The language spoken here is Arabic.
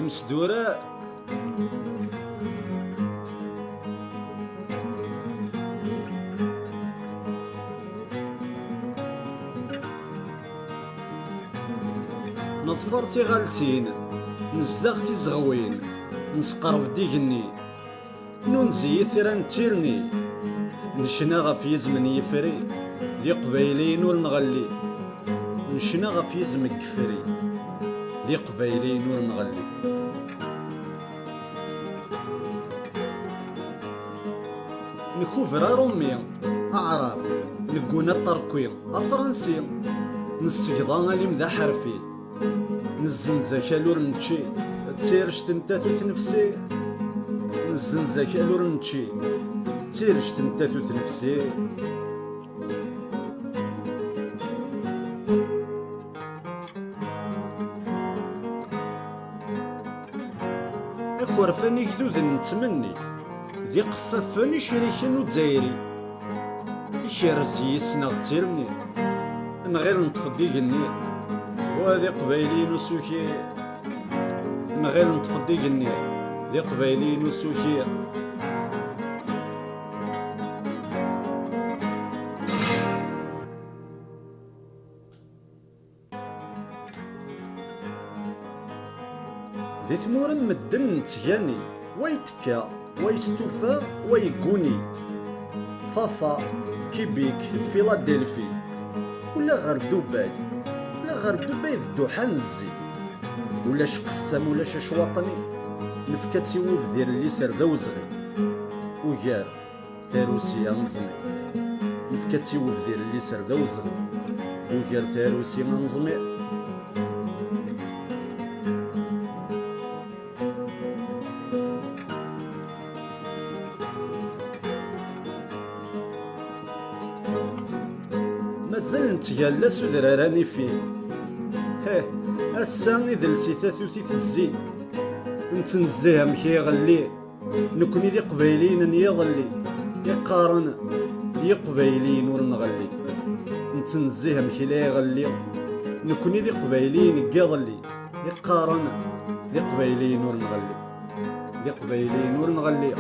يمسدورة نظفر تيغالتين نزدغ تيزغوين نسقرب ديقني نونزي ثيران تيرني نشنا غف يزمن يفري دي قبايلين ولنغلي نشنا غف يزم كفري دي قبايلين ولنغلي نكوفر رومي أعراف نقونا الطركوي أفرنسي نسقضان لي مذا حرفي نزنزا كالور نتشي تيرش تنتاتو تنفسي نزنزا كالور نتشي تيرش تنتاتو تنفسي أكور فاني كدود نتمني ذي قفافاني شريكين ودزايري يكرز يسنغ تيرني نغير نطفض ديقني وهذي قبايلين وسوكي نغير نطفض ديقني ذي قبايلين وسوكي ذي ثمور مدن تجاني ويتكا ويستوفى ويقوني فافا كيبيك فيلادلفي ولا غير دبي ولا غير دبي ذدوحة نزي ولا شقسام ولا شواطني نفكاتي وفدير اللي سر ذوزغي وغير ثاروسي انزمي نفكاتي وفدير اللي سر ذوزغي وغير ثاروسي انزمي مازال نتقالا سودرا راني فيه هسا إذلسي ثاثوثي تزي نتنزيها مكي يغلي نكوني ذي قبايلين يغلي يقارن ذي قبايلين ورنغلي نتنزيها مكي لا يغلي نكوني ذي قبايلين يغلي يقارن ذي قبايلين ورنغلي ذي قبايلين ورنغلي